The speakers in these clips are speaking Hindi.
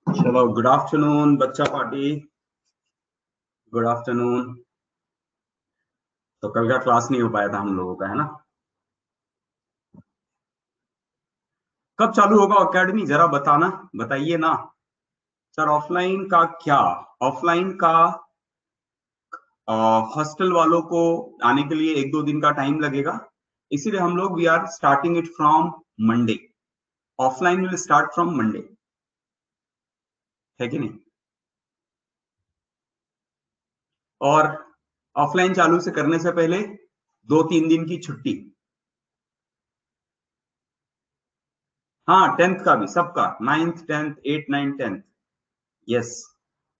चलो, गुड आफ्टरनून बच्चा पार्टी। Good afternoon. तो कल का क्लास नहीं हो पाया था हम लोगों का, है ना? कब चालू होगा एकेडमी, जरा बताना, बताइए ना। सर ऑफलाइन का क्या? ऑफलाइन का हॉस्टल वालों को आने के लिए 1-2 दिन का टाइम लगेगा, इसीलिए हम लोग we are starting it from Monday. Offline will start from Monday, है कि नहीं? और ऑफलाइन चालू से करने से पहले 2-3 दिन की छुट्टी। हाँ, 10th का भी, सबका, 9th 10th 8 9 10th। Yes.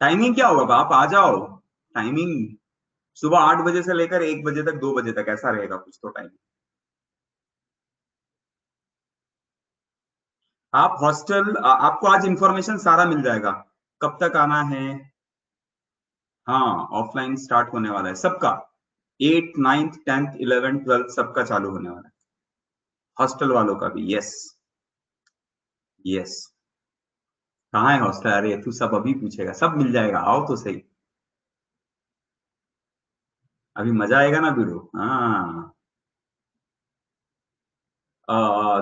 Timing क्या होगा? आप आ जाओ। टाइमिंग सुबह 8 बजे से लेकर 1 बजे तक, 2 बजे तक, ऐसा रहेगा कुछ तो टाइम। आप हॉस्टल, आपको आज इंफॉर्मेशन सारा मिल जाएगा, कब तक आना है। हाँ, ऑफलाइन स्टार्ट होने वाला है सबका। 8 9 10 11 12 सबका चालू होने वाला है, हॉस्टल वालों का भी। यस। यस। कहाँ है हॉस्टल? अरे तू सब अभी पूछेगा, सब मिल जाएगा, आओ तो सही। अभी मजा आएगा ना वीडियो। हाँ।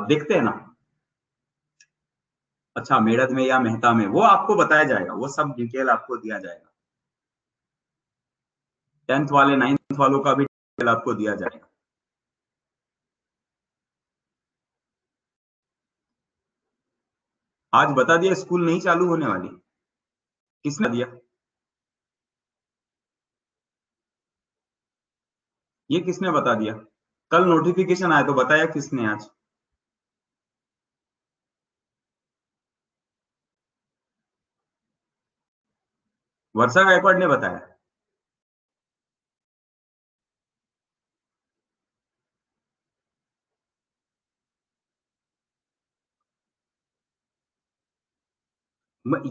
देखते हैं ना। अच्छा, मेरठ में या मेहता में, वो आपको बताया जाएगा, वो सब डिटेल आपको दिया जाएगा। 10th वाले 9th वालों का भी डिटेल आपको दिया जाएगा। आज बता दिया स्कूल नहीं चालू होने वाली। किसने दिया? ये किसने बता दिया? कल नोटिफिकेशन आया तो बताया किसने आज? वर्षा गायकवाड़ ने बताया।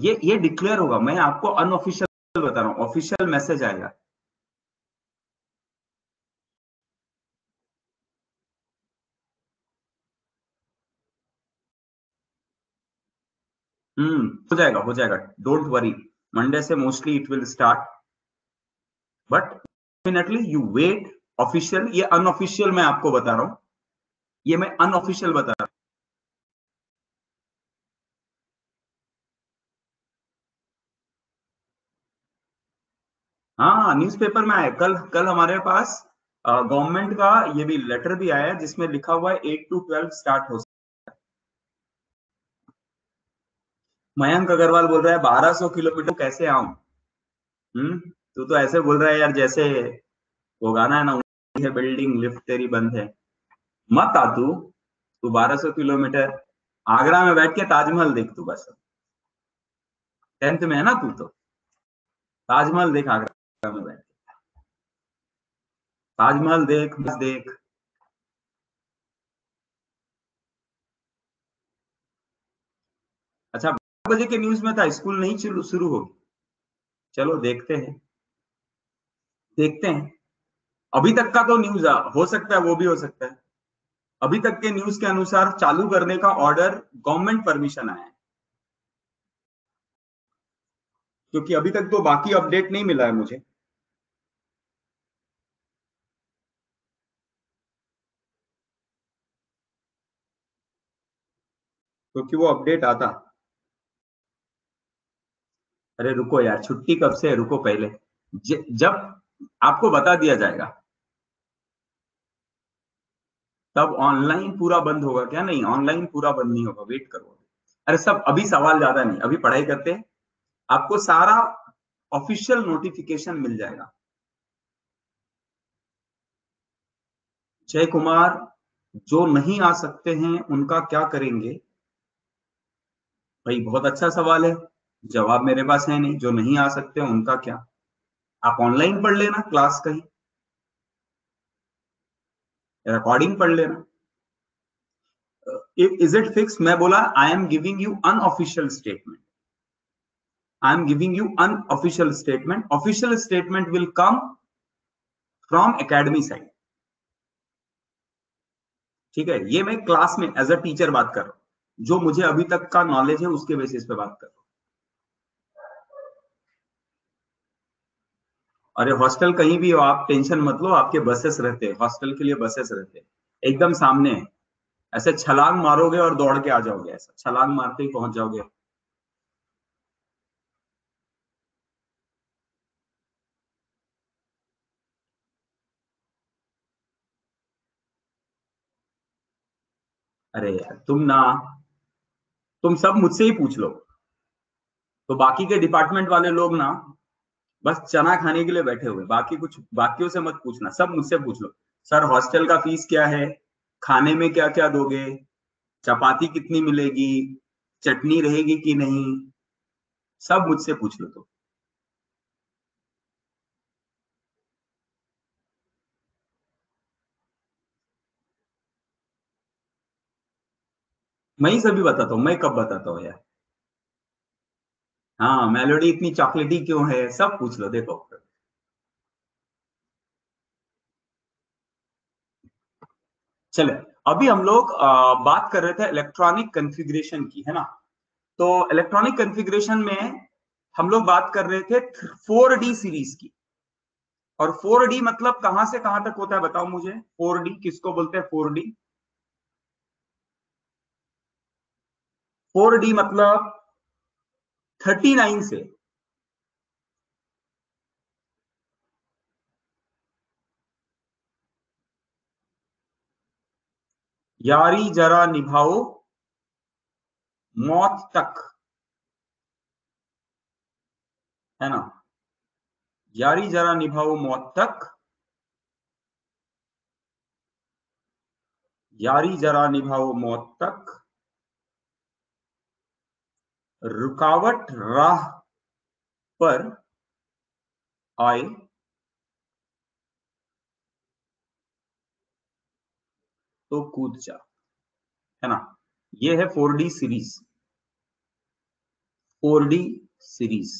ये डिक्लेयर होगा, मैं आपको अनऑफिशियल बता रहा हूँ, ऑफिशियल मैसेज आएगा। हो जाएगा, हो जाएगा, डोंट वरी। मंडे से mostly it will start, but definitely you wait. Official, ये अनऑफिशियल मैं आपको बता रहा हूँ, ये मैं अनऑफिशियल बता रहा हूँ। हाँ, न्यूज़पेपर में आया, कल कल हमारे पास गवर्नमेंट का ये भी लेटर भी आया है, जिसमें लिखा हुआ है 8 to 12 स्टार्ट हो। मयंक अग्रवाल बोल रहा है 1200 किलोमीटर कैसे आऊं। तू तो ऐसे बोल रहा है यार, जैसे वो गाना है ना, ऊंची है बिल्डिंग लिफ्ट तेरी बंद है। मत आ तू। तू 1200 किलोमीटर आगरा में बैठ के ताजमहल देख तू बस। 10th में है ना तू तो। ताजमहल देख आगरा में बैठ के। ताजमहल देख, बस देख। अच्छा, 12 बजे के न्यूज में था स्कूल नहीं शुरू होगी। चलो देखते हैं, देखते हैं। अभी तक का तो न्यूज हो सकता है, वो भी हो सकता है। अभी तक के न्यूज के अनुसार चालू करने का ऑर्डर, गवर्नमेंट परमिशन आया है, क्योंकि अभी तक तो बाकी अपडेट नहीं मिला है मुझे। क्योंकि वो अपडेट आता। अरे रुको यार, छुट्टी कब से है, रुको पहले। जब आपको बता दिया जाएगा, तब ऑनलाइन पूरा बंद होगा क्या? नहीं, ऑनलाइन पूरा बंद नहीं होगा, वेट करो। अरे सब अभी सवाल ज्यादा नहीं, अभी पढ़ाई करते हैं। आपको सारा ऑफिशियल नोटिफिकेशन मिल जाएगा। जय कुमार, जो नहीं आ सकते हैं उनका क्या करेंगे? भाई बहुत अच्छा सवाल है, जवाब मेरे पास है नहीं। जो नहीं आ सकते उनका क्या? आप ऑनलाइन पढ़ लेना क्लास कहीं, रिकॉर्डिंग पढ़ लेना। Is it fix? मैं बोला I am giving you unofficial statement. I am giving you unofficial statement. Official statement will come from academy side. ठीक है, ये मैं क्लास में एज अ टीचर बात कर रहा हूँ, जो मुझे अभी तक का नॉलेज है उसके बेसिस पे बात कर रहा हूँ। अरे हॉस्टल कहीं भी हो, आप टेंशन मत लो, आपके बसेस रहते हैं, हॉस्टल के लिए बसेस रहते हैं, एकदम सामने है। ऐसे छलांग मारोगे और दौड़ के आ जाओगे, ऐसा छलांग मारते ही पहुंच जाओगे। अरे यार तुम सब मुझसे ही पूछ लो। तो बाकी के डिपार्टमेंट वाले लोग ना बस चना खाने के लिए बैठे हुए, बाकी कुछ बाकियों से मत पूछना, सब मुझसे पूछ लो। सर हॉस्टल का फीस क्या है, खाने में क्या क्या दोगे, चपाती कितनी मिलेगी, चटनी रहेगी कि नहीं, सब मुझसे पूछ लो। तो मैं ही सभी बताता हूँ, मैं कब बताता हूँ यार। हाँ, मेलोडी इतनी चॉकलेटी क्यों है, सब पूछ लो, देखो। चले, अभी हम लोग बात कर रहे थे इलेक्ट्रॉनिक कॉन्फ़िगरेशन की, है ना। तो इलेक्ट्रॉनिक कॉन्फ़िगरेशन में हम लोग बात कर रहे थे 4D सीरीज की। और 4D मतलब कहां से कहां तक होता है, बताओ मुझे। 4D किसको बोलते हैं, 4D? 4D मतलब 39 से, यारी जरा निभाओ मौत तक, है ना। यारी जरा निभाओ मौत तक, यारी जरा निभाओ मौत तक, रुकावट राह पर आए तो कूद जा, है ना। ये है 4D सीरीज। 4D series.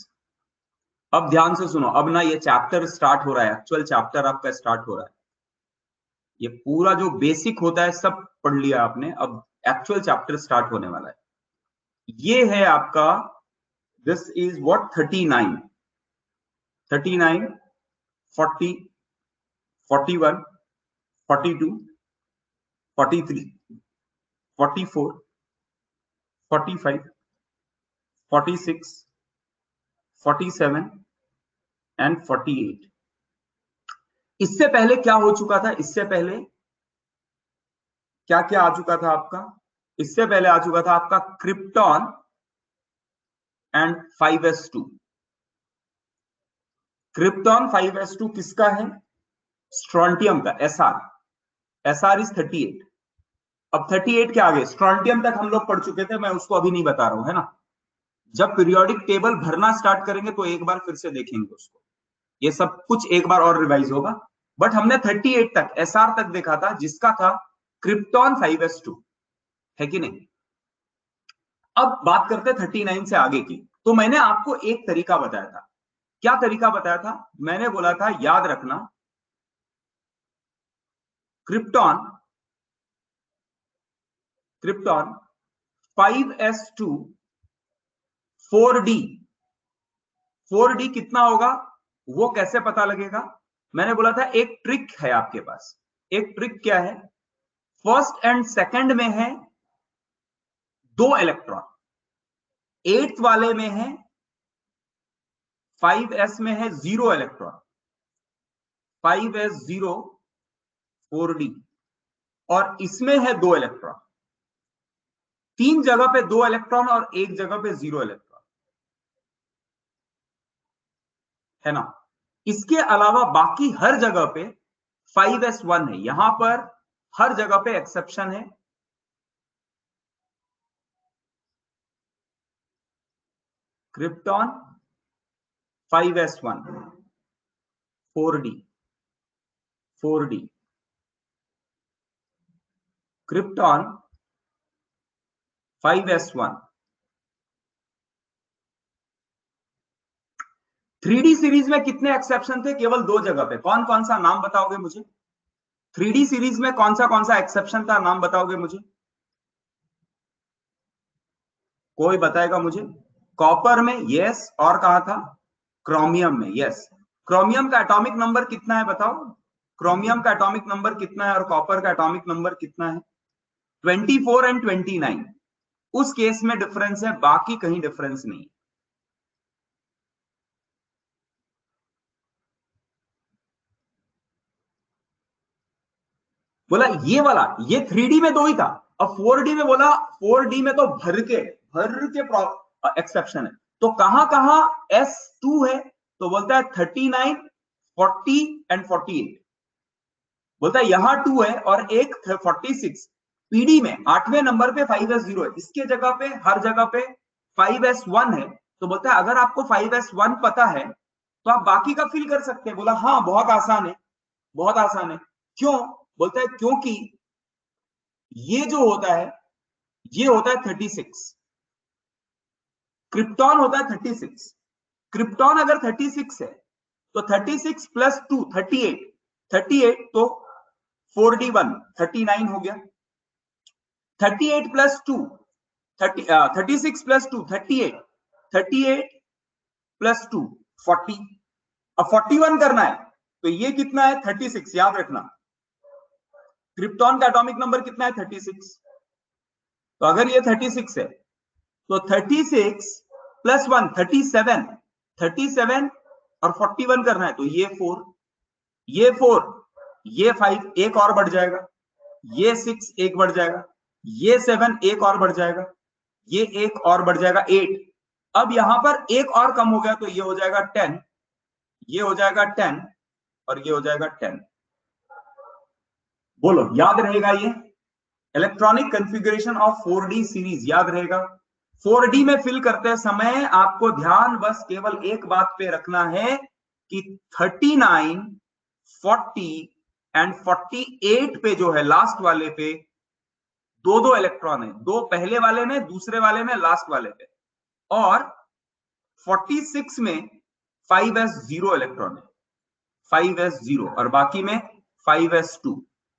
अब ध्यान से सुनो, अब ना ये चैप्टर स्टार्ट हो रहा है, एक्चुअल चैप्टर आपका स्टार्ट हो रहा है। ये पूरा जो बेसिक होता है सब पढ़ लिया आपने, अब एक्चुअल चैप्टर स्टार्ट होने वाला है। ये है आपका, दिस इज व्हाट, 39, 39, 40, 41, 42, 43, 44, 45, 46, 47 एंड 48। इससे पहले क्या हो चुका था, इससे पहले क्या क्या आ चुका था आपका? इससे पहले आ चुका था आपका krypton and 5s2। Krypton 5s2 किसका है? स्ट्रॉन्टियम का, एसआर। SR is 38। अब 38 के आगे स्ट्रॉन्टियम तक हम लोग पढ़ चुके थे, मैं उसको अभी नहीं बता रहा हूं, है ना। जब पीरियोडिक टेबल भरना स्टार्ट करेंगे तो एक बार फिर से देखेंगे उसको, ये सब कुछ एक बार और रिवाइज होगा। बट हमने 38 तक, एसआर तक देखा था, जिसका था क्रिप्टॉन 5s2, है कि नहीं। अब बात करते हैं 39 से आगे की। तो मैंने आपको एक तरीका बताया था। क्या तरीका बताया था? मैंने बोला था, याद रखना, krypton, krypton 5s2 4D, 4D कितना होगा वो कैसे पता लगेगा? मैंने बोला था एक ट्रिक है आपके पास। एक ट्रिक क्या है? फर्स्ट एंड सेकंड में है 2 इलेक्ट्रॉन, एट्थ वाले में है, 5s में है 0 इलेक्ट्रॉन, 5s0 4D। और इसमें है 2 इलेक्ट्रॉन, तीन जगह पे 2 इलेक्ट्रॉन और एक जगह पे 0 इलेक्ट्रॉन, है ना। इसके अलावा बाकी हर जगह पे 5s1 है, यहां पर हर जगह पे एक्सेप्शन है। Krypton 5s1 4D, 4D, krypton 5s1। 3D series में कितने एक्सेप्शन थे? केवल दो जगह पे। कौन कौन सा, नाम बताओगे मुझे? 3D सीरीज में कौन सा एक्सेप्शन था, नाम बताओगे मुझे? कोई बताएगा मुझे? कॉपर में यस, और कहा था? क्रोमियम में यस। क्रोमियम का एटॉमिक नंबर कितना है बताओ? क्रोमियम का एटॉमिक नंबर कितना है और कॉपर का एटॉमिक नंबर कितना है? 24 एंड 29। उस केस में डिफरेंस है, बाकी कहीं डिफरेंस नहीं। बोला ये वाला, ये 3D में दो ही था, अब 4D में बोला 4D में तो भर के एक्सेप्शन है। तो कहां कहां S2 है? तो बोलता है 39, 40 एंड 48। बोलता है यहां 2 है और एक 46। पीडी में 8वें नंबर पे 5s0 है, इसके जगह पे हर जगह पे 5s1 है। तो बोलता है अगर आपको 5s1 पता है तो आप बाकी का फिल कर सकते हैं। बोला हाँ बहुत आसान है, बहुत आसान है। क्यों? बोलता है क्योंकि ये जो होता है ये होता है 36, क्रिप्टॉन होता है 36। क्रिप्टॉन अगर 36 है तो 36 प्लस 2 38, 38 तो 4d1 39 हो गया। 38 प्लस 2 36 प्लस 2 38, 38 प्लस 2 40। अब 41 करना है तो ये कितना है? 36। याद रखना क्रिप्टॉन का एटॉमिक नंबर कितना है? 36। तो अगर ये 36 है तो 36 प्लस 1 37, 37 और 41 करना है तो ये 4, ये 4, ये 5 एक और बढ़ जाएगा, ये 6 एक बढ़ जाएगा, ये 7 एक और बढ़ जाएगा, ये एक और बढ़ जाएगा 8। अब यहां पर एक और कम हो गया तो ये हो जाएगा 10, ये हो जाएगा 10 और ये हो जाएगा 10। बोलो याद रहेगा ये? Electronic configuration of 4D series याद रहेगा? 4D में फिल करते समय आपको ध्यान बस केवल एक बात पे रखना है कि 39, 40 एंड 48 पे जो है लास्ट वाले पे दो दो इलेक्ट्रॉन है, दो पहले वाले में, दूसरे वाले में, लास्ट वाले पे। और 46 में 5s0 इलेक्ट्रॉन है, 5s0 और बाकी में 5s2।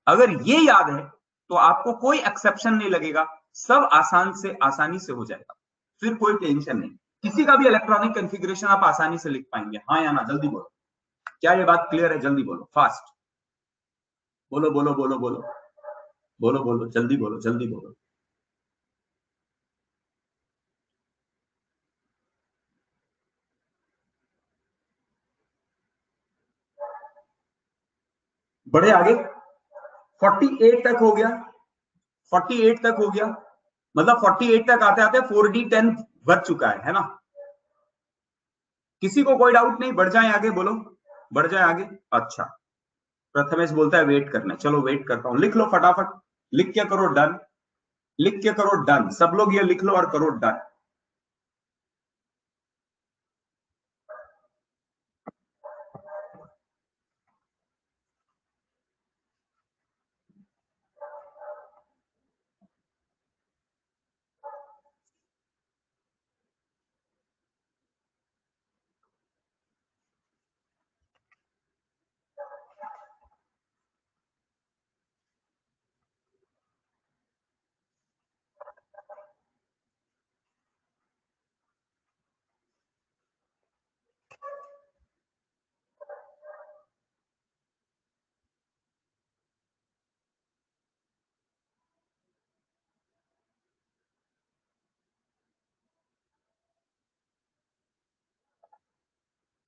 अगर ये याद है तो आपको कोई एक्सेप्शन नहीं लगेगा, सब आसानी से हो जाएगा, फिर कोई टेंशन नहीं। किसी का भी इलेक्ट्रॉनिक कॉन्फ़िगरेशन आप आसानी से लिख पाएंगे। हाँ या ना? जल्दी बोलो, क्या ये बात क्लियर है? जल्दी बोलो, फास्ट बोलो, बोलो बोलो बोलो बोलो बोलो, जल्दी बोलो, जल्दी बोलो। बढ़े आगे, 48 तक हो गया, 48 तक हो गया, मतलब 48 तक आते आते 4d10 बच चुका है ना? किसी को कोई डाउट नहीं? बढ़ जाए आगे, बोलो बढ़ जाए आगे। अच्छा, प्रथमेश बोलता है वेट करना, चलो वेट करता हूं। लिख लो फटाफट, लिख के करो डन, लिख के करो डन, सब लोग ये लिख लो और करो done.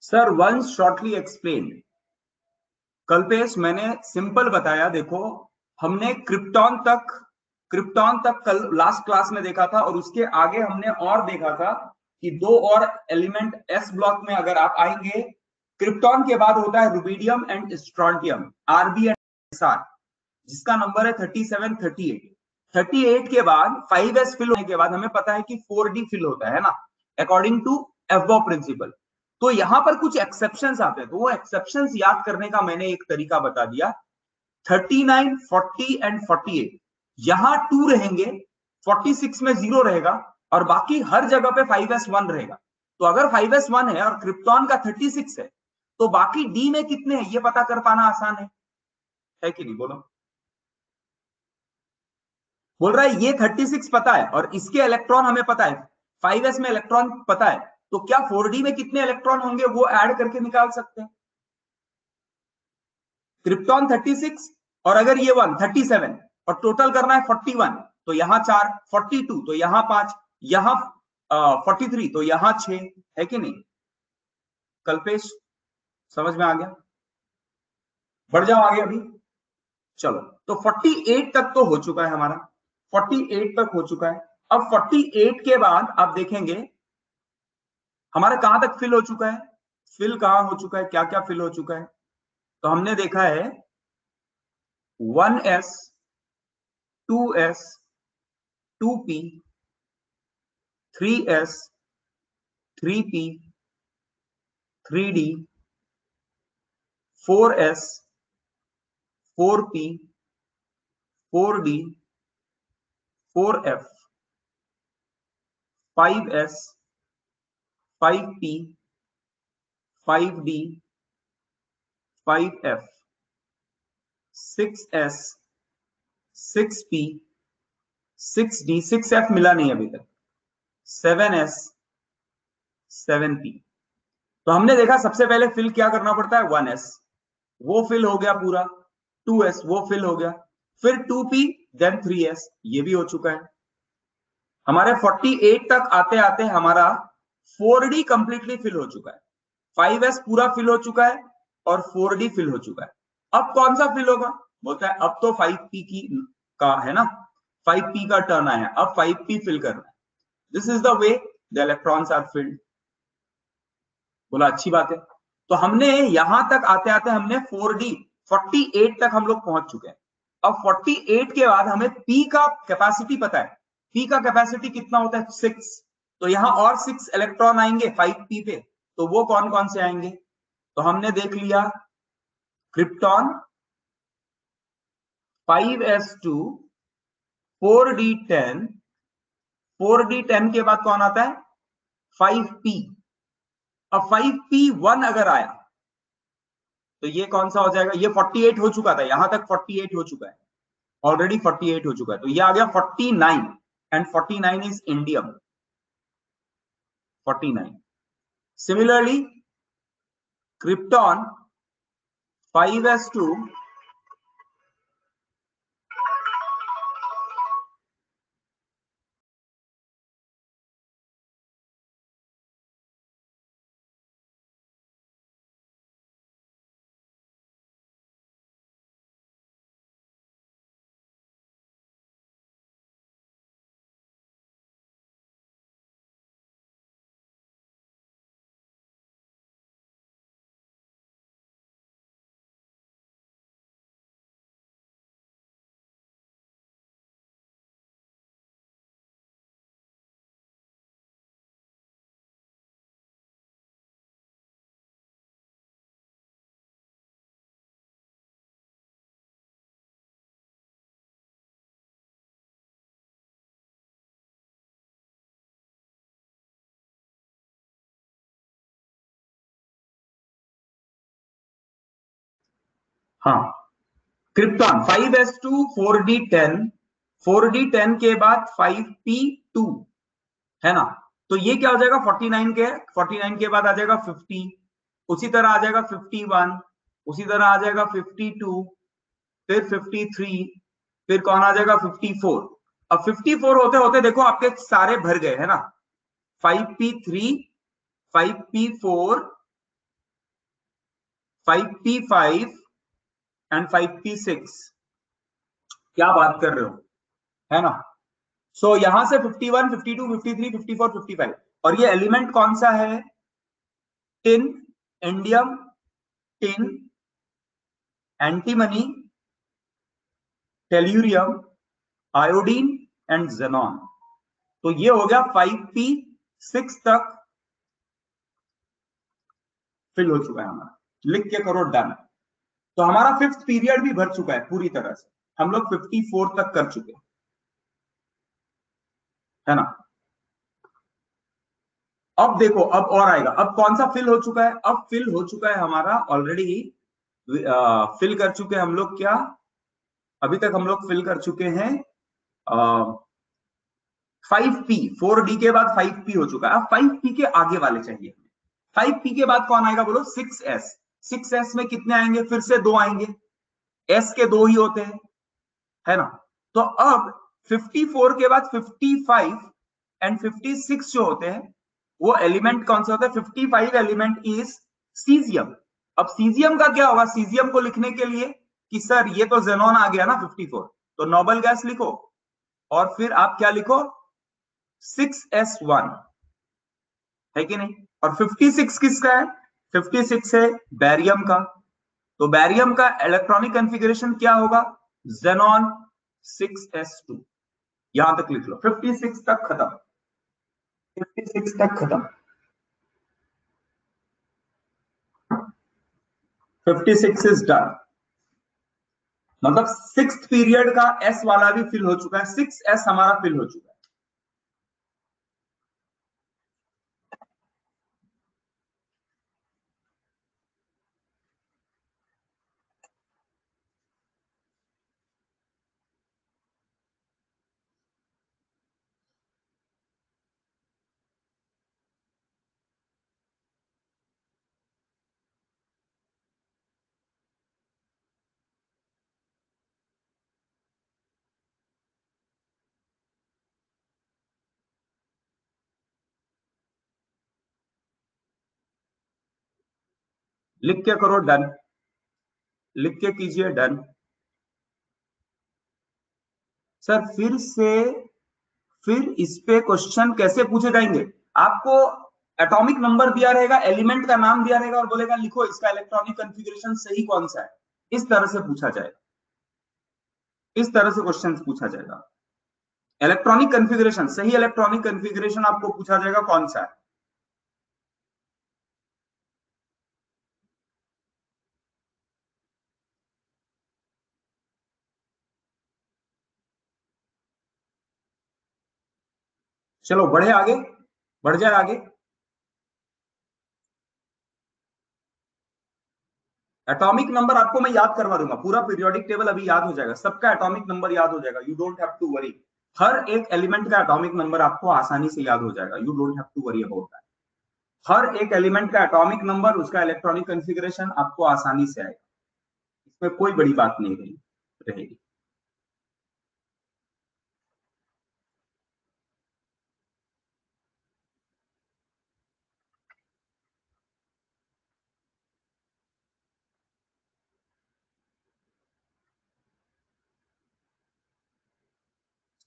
Sir once shortly explain. Kalpesh मैंने सिंपल बताया, देखो हमने क्रिप्टॉन तक कल लास्ट क्लास में देखा था, और उसके आगे हमने और देखा था कि दो और एलिमेंट एस ब्लॉक में अगर आप आएंगे, क्रिप्टॉन के बाद होता है rubidium and strontium, RB and SR, जिसका नंबर है 37, 38। 38 के बाद 5s फिल होने के बाद हमें पता है कि 4d फिल होता है ना, अकॉर्डिंग टू एवो प्रिंसिपल। तो यहां पर कुछ एक्सेप्शंस आते हैं, तो वो एक्सेप्शंस याद करने का मैंने एक तरीका बता दिया। 39, 40 एंड 48 यहां 2 रहेंगे, 46 में 0 रहेगा और बाकी हर जगह पे 5s1 रहेगा। तो अगर 5s1 है और क्रिप्टॉन का 36 है तो बाकी डी में कितने हैं ये पता कर पाना आसान है कि नहीं? बोलो। बोल रहा है ये 36 पता है और इसके इलेक्ट्रॉन हमें पता है, 5s में इलेक्ट्रॉन पता है, तो क्या 4d में कितने इलेक्ट्रॉन होंगे वो ऐड करके निकाल सकते हैं। क्रिप्टॉन 36 और अगर ये 1 37 और टोटल करना है 41, तो यहां 4, 42 तो यहां 5, यहां 43 तो यहां 6, है कि नहीं? कल्पेश समझ में आ गया? बढ़ जाओ आगे अभी। चलो, तो 48 तक तो हो चुका है हमारा, 48 तक हो चुका है। अब 48 के बाद आप देखेंगे हमारा कहां तक फिल हो चुका है, फिल कहां हो चुका है, क्या क्या फिल हो चुका है। तो हमने देखा है 1s 2s 2p 3s 3p 3d 4s 4p 4d 4f 5s 5p 5d 5f 6s 6p 6d 6f मिला नहीं अभी तक, 7s 7p। तो हमने देखा सबसे पहले फिल क्या करना पड़ता है, 1s वो फिल हो गया पूरा, 2s वो फिल हो गया, फिर 2p देन 3s ये भी हो चुका है। हमारे 48 तक आते आते हमारा 4d कंप्लीटली फिल हो चुका है, 5s पूरा फिल हो चुका है और 4d फिल हो चुका है। अब कौन सा फिल होगा, बोलता है अब तो 5p की का है ना, 5p का टर्न आया, अब 5p फिल करना है। This is the way the electrons are filled. बोला अच्छी बात है। तो हमने यहां तक आते आते हमने 4d 48 तक हम लोग पहुंच चुके हैं। अब 48 के बाद हमें p का कैपेसिटी पता है, p का कैपेसिटी कितना होता है 6, तो यहां और 6 इलेक्ट्रॉन आएंगे 5p पे, तो वो कौन कौन से आएंगे, तो हमने देख लिया क्रिप्टॉन 5s2 4d10, 4d10 के बाद कौन आता है 5p। अब 5p1 अगर आया तो ये कौन सा हो जाएगा, ये 48 हो चुका था, यहां तक 48 हो चुका है, ऑलरेडी 48 हो चुका है, तो ये आ गया 49 and 49 is indium 49। Similarly krypton 5s2 हाँ क्रिप्टॉन 5s2 4d10, 4d10 के बाद 5p2 है ना, तो ये क्या हो जाएगा 49 के बाद आ जाएगा 50, उसी तरह आ जाएगा 51, उसी तरह आ जाएगा 52, फिर 53, फिर कौन आ जाएगा 54। अब 54 होते होते देखो आपके सारे भर गए है ना, 5p3 5p4 5p5 and 5p6। क्या बात कर रहे हो, है ना। सो यहां से 51 52 53 54 55 और ये एलिमेंट कौन सा है, tin, indium, tin, antimony, tellurium, iodine and xenon. तो ये हो गया 5p6 तक फिल हो चुका है हमारा, लिख के करो डन। तो हमारा 5th पीरियड भी भर चुका है पूरी तरह से, हम लोग 54 तक कर चुके हैं, है ना। अब देखो अब और आएगा, अब कौन सा फिल हो चुका है, अब फिल हो चुका है हमारा ऑलरेडी, फिल कर चुके हैं हम लोग क्या, अभी तक हम लोग फिल कर चुके हैं 5p, 4d के बाद 5p हो चुका है, अब 5p के आगे वाले चाहिए। 5p के बाद कौन आएगा बोलो 6s, 6s में कितने आएंगे, फिर से 2 आएंगे, s के 2 ही होते हैं, है ना। तो अब 54 के बाद 55 एंड 56 जो होते हैं वो एलिमेंट कौन से होते हैं? 55 एलिमेंट इज सीजियम। अब सीजियम का क्या होगा? सीजियम को लिखने के लिए कि सर ये तो जेनॉन आ गया ना 54, तो नोबल गैस लिखो और फिर आप क्या लिखो? 6s1, है कि नहीं। और 56 किसका है? 56 है बैरियम का। तो बैरियम का इलेक्ट्रॉनिक कॉन्फ़िगरेशन क्या होगा? Xenon 6s2। यहां तक लिख लो, 56 तक खत्म, 56 तक खत्म, 56 इज डन। मतलब सिक्स पीरियड का एस वाला भी फिल हो चुका है, 6s हमारा फिल हो चुका है। लिख के करो डन, लिख के कीजिए डन। सर फिर इस पे क्वेश्चन कैसे पूछे जाएंगे? आपको एटॉमिक नंबर दिया रहेगा, एलिमेंट का नाम दिया रहेगा और बोलेगा लिखो इसका इलेक्ट्रॉनिक कॉन्फ़िगरेशन सही कौन सा है। इस तरह से पूछा जाएगा, इस तरह से क्वेश्चन पूछा जाएगा। इलेक्ट्रॉनिक कॉन्फ़िगरेशन, सही इलेक्ट्रॉनिक कॉन्फ़िगरेशन आपको पूछा जाएगा कौन सा है। चलो बढ़े आगे, बढ़ जाए आगे। एटॉमिक नंबर आपको मैं याद करवा दूंगा, पूरा पीरियोडिक टेबल अभी याद हो जाएगा, सबका एटॉमिक नंबर याद हो जाएगा। You don't have to worry, हर एक एलिमेंट का एटॉमिक नंबर आपको आसानी से याद हो जाएगा। You don't have to worry about that. हर एक एलिमेंट का एटॉमिक नंबर, उसका इलेक्ट्रॉनिक कॉन्फ़िगरेशन आपको आसानी से आएगा, इसमें कोई बड़ी बात नहीं रहेगी।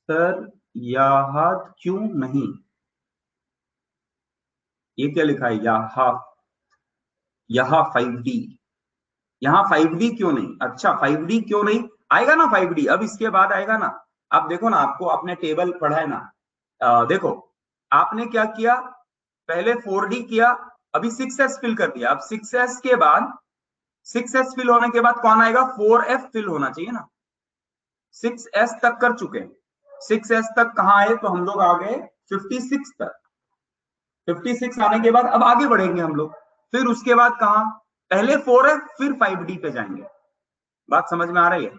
सर याद क्यों नहीं? ये क्या लिखा है? यहाँ 5D, यहाँ 5D क्यों नहीं? अच्छा 5D क्यों नहीं आएगा ना? 5D अब इसके बाद आएगा ना। आप देखो ना, आपको आपने टेबल पढ़ा है ना, देखो आपने क्या किया, पहले 4D किया, अभी 6s फिल कर दिया। अब 6s के बाद, 6s फिल होने के बाद कौन आएगा? 4f फिल होना चाहिए ना। 6s तक कर चुके हैं, 6s तक कहाँ आए? तो हम लोग आ गए 56 तक। 56 आने के बाद अब आगे बढ़ेंगे हम लोग, फिर उसके बाद कहा? पहले 4f फिर 5D पे जाएंगे। बात समझ में आ रही है?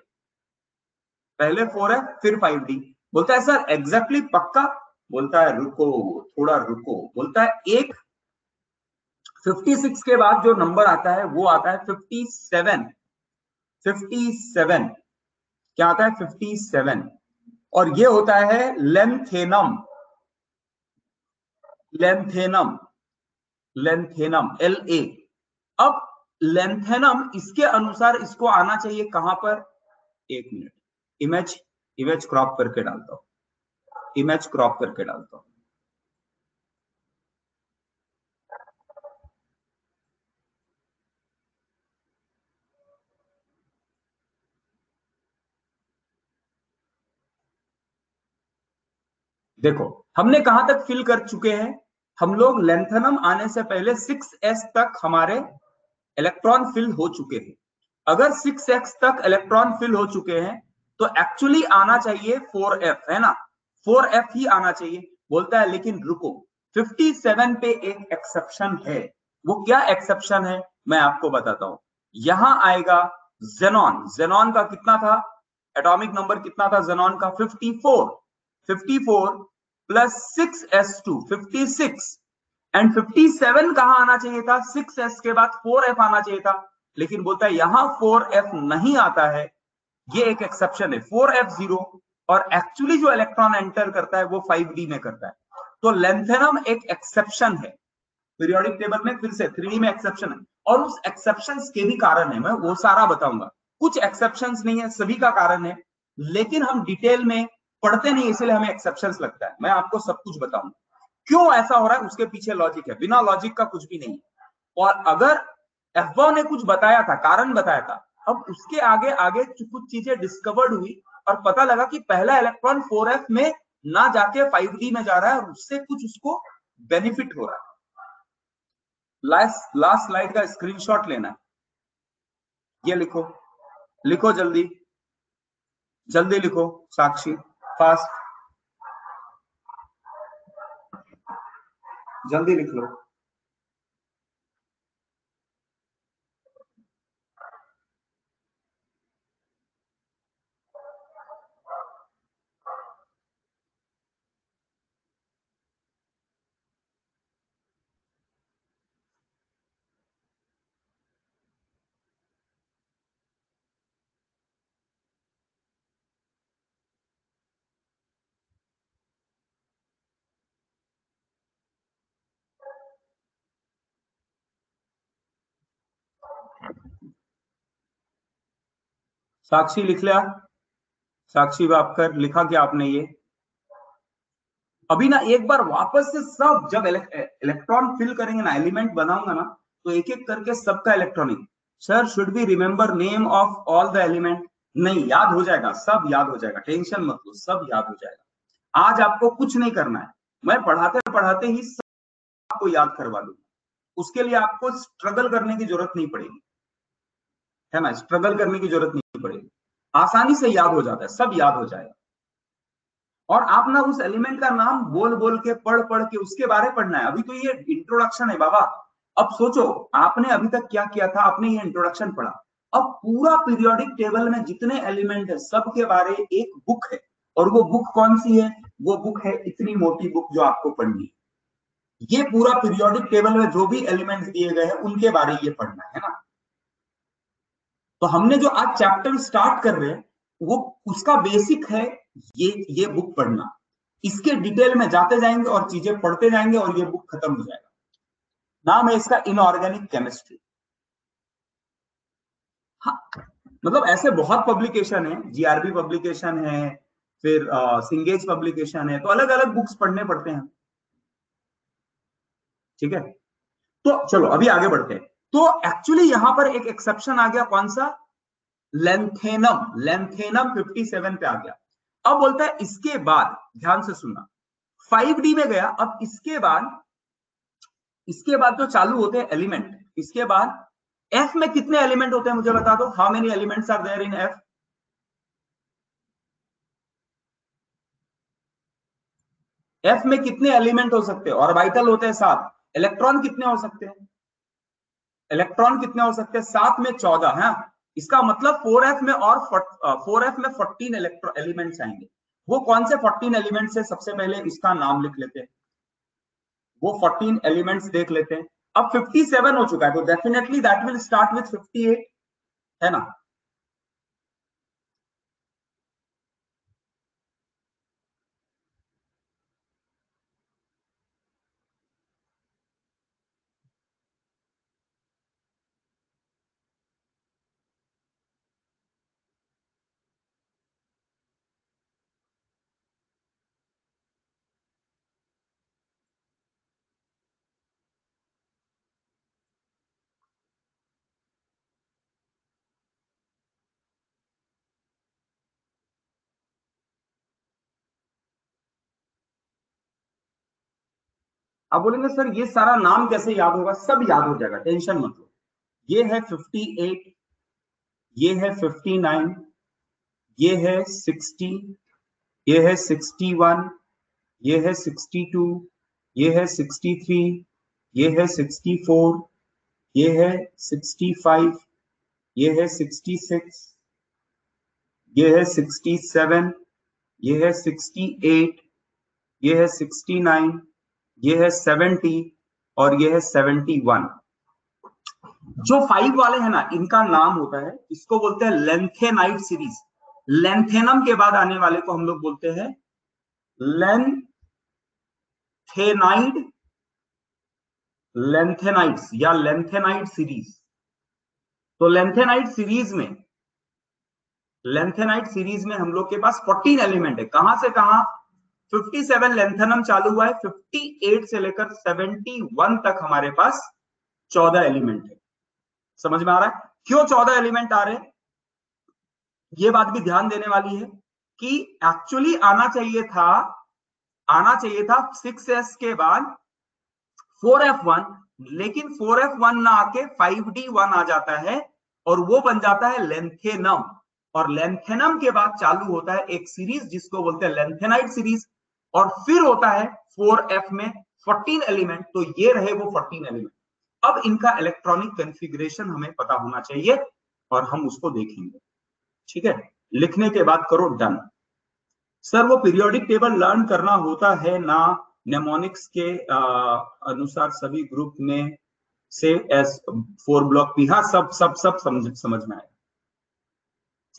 पहले 4f फिर 5D। बोलता है सर एग्जैक्टली पक्का? बोलता है रुको, थोड़ा रुको। बोलता है एक 56 के बाद जो नंबर आता है वो आता है 57। 57 क्या आता है? 57। और ये होता है लेंथेनम, लेंथेनम, लेंथेनम La। अब लेंथेनम, इसके अनुसार इसको आना चाहिए कहां पर? एक मिनट, इमेज इमेज क्रॉप करके डालता हूं, इमेज क्रॉप करके डालता हूं। देखो हमने कहां तक फिल कर चुके हैं? हम लोग लेंथेनम आने से पहले 6s तक हमारे इलेक्ट्रॉन फिल हो चुके हैं। अगर 6x तक इलेक्ट्रॉन फिल हो चुके हैं तो एक्चुअली आना चाहिए 4f, है ना। 4f ही आना चाहिए। बोलता है लेकिन रुको, 57 पे एक एक्सेप्शन है। वो क्या एक्सेप्शन है मैं आपको बताता हूं। यहां आएगा जेनॉन। जेनॉन का कितना था एटॉमिक नंबर? कितना था जेनॉन का? 54। 54 प्लस 6s2 56। एंड 57 कहां आना चाहिए था? 6s के बाद 4f आना चाहिए था। लेकिन बोलता है यहां 4f नहीं आता है, ये एक एक्सेप्शन है। 4f0 और एक्चुअली जो इलेक्ट्रॉन एंटर करता है वो 5d में करता है। तो लेंथेनम एक एक्सेप्शन है पीरियोडिक टेबल में, फिर से 3D में एक्सेप्शन है, और उस एक्सेप्शंस के भी कारण है, मैं वो सारा बताऊंगा। कुछ एक्सेप्शंस नहीं है, सभी का कारण है, लेकिन हम डिटेल में पढ़ते नहीं, इसलिए हमें एक्सेप्शंस लगता है। मैं आपको सब कुछ बताऊंगा क्यों ऐसा हो रहा है, उसके पीछे लॉजिक है। बिना लॉजिक का कुछ भी नहीं है। और अगर एफबॉ ने कुछ बताया था, कारण बताया था, अब उसके आगे आगे कुछ चीजें डिस्कवर्ड हुई और पता लगा कि पहला इलेक्ट्रॉन 4f में ना जाके 5d में जा रहा है और उससे कुछ उसको बेनिफिट हो रहा है। लास्ट स्लाइड का स्क्रीनशॉट लेना है, ये लिखो, लिखो जल्दी जल्दी लिखो, साक्षी फास्ट, जल्दी लिख लो। साक्षी लिख लिया? साक्षी वापकर लिखा क्या आपने? ये अभी ना एक बार वापस से सब, जब इलेक्ट्रॉन फिल करेंगे ना, एलिमेंट बनाऊंगा ना, तो एक एक करके सबका electronic, sir should be remember name of all the element? नहीं, याद हो जाएगा, सब याद हो जाएगा, टेंशन मत लो, सब याद हो जाएगा। आज आपको कुछ नहीं करना है, मैं पढ़ाते पढ़ाते ही सब आपको याद करवा दूंगा। उसके लिए आपको स्ट्रगल करने की जरूरत नहीं पड़ेगी, है ना, स्ट्रगल करने की जरूरत नहीं पड़ेगी, आसानी से याद हो जाता है, सब याद हो जाएगा। और आप ना उस एलिमेंट का नाम बोल बोल के, पढ़ पढ़ के उसके बारे पढ़ना है। अभी तो ये इंट्रोडक्शन है बाबा। अब सोचो, आपने अभी तक क्या किया था, आपने ये इंट्रोडक्शन पढ़ा, अब पूरा पीरियोडिक टेबल में जितने एलिमेंट है सब के बारे एक बुक है, और वो बुक कौन सी है? वो बुक है इतनी मोटी बुक जो आपको पढ़नी है। ये पूरा पीरियोडिक टेबल में जो भी एलिमेंट्स दिए गए हैं उनके बारे ये पढ़ना है ना। तो हमने जो आज चैप्टर स्टार्ट कर रहे हैं वो उसका बेसिक है, ये बुक पढ़ना। इसके डिटेल में जाते जाएंगे और चीजें पढ़ते जाएंगे और ये बुक खत्म हो जाएगा। नाम है इसका इनऑर्गेनिक केमिस्ट्री। हाँ, मतलब ऐसे बहुत पब्लिकेशन है, जीआरबी पब्लिकेशन है, फिर सिंगेज पब्लिकेशन है, तो अलग अलग बुक्स पढ़ने पड़ते हैं। ठीक है, तो चलो अभी आगे बढ़ते हैं। तो एक्चुअली यहां पर एक एक्सेप्शन आ गया, कौन सा? लेंथेनम। लेंथेनम 57 पे आ गया। अब बोलता है इसके बाद, ध्यान से सुनना, 5D में गया। अब इसके बाद जो चालू होते हैं एलिमेंट, इसके बाद एफ में कितने एलिमेंट होते हैं मुझे बता दो, how many elements are there in F? F में कितने एलिमेंट हो सकते हैं? ऑर्बिटल होते हैं 7। इलेक्ट्रॉन कितने हो सकते हैं? इलेक्ट्रॉन कितने हो सकते हैं? 7 में 14 है। इसका मतलब 4f में, और 4f में 14 एलिमेंट्स आएंगे। वो कौन से 14 एलिमेंट्स है? सबसे पहले इसका नाम लिख लेते हैं, वो 14 एलिमेंट्स देख लेते हैं। अब 57 हो चुका है, तो definitely that will start with 58, है ना। आप बोलेंगे सर ये सारा नाम कैसे याद होगा? सब याद हो जाएगा, टेंशन मत लो। ये है 58, ये है 59, ये है 60, ये है 61, ये है 62, ये है 63, ये है 64, ये है 65, ये है 66, ये है 67, ये है 68, ये है 69, ये है 70, और ये है 71। जो 5 वाले हैं ना, इनका नाम होता है, इसको बोलते हैं लेंथेनाइट सीरीज। लेंथेनम के बाद आने वाले को हम लोग बोलते हैं लेंथेनाइड, लेंथेनाइट्स या लेंथेनाइट सीरीज। तो लेंथेनाइट सीरीज में हम लोग के पास 14 एलिमेंट है। कहां से कहां? 57 लेंथेनम चालू हुआ है, 58 से लेकर 71 तक हमारे पास 14 एलिमेंट है। समझ में आ रहा है क्यों 14 एलिमेंट आ रहे हैं? ये बात भी ध्यान देने वाली है कि एक्चुअली आना चाहिए था 6s के बाद 4f1, लेकिन 4f1 ना आके 5d1 आ जाता है और वो बन जाता है लेंथेनम। और लेंथेनम के बाद चालू होता है एक सीरीज जिसको बोलते हैं लेंथेनाइट सीरीज, और फिर होता है 4f में 14 एलिमेंट। तो ये रहे वो 14 एलिमेंट। अब इनका इलेक्ट्रॉनिक कॉन्फ़िगरेशन हमें पता होना चाहिए और हम उसको देखेंगे। ठीक है, लिखने के बाद करो डन। सर वो पीरियोडिक टेबल लर्न करना होता है ना, नेमोनिक्स के अनुसार सभी ग्रुप में से एस 4 ब्लॉक पी। हाँ, सब समझ में आया।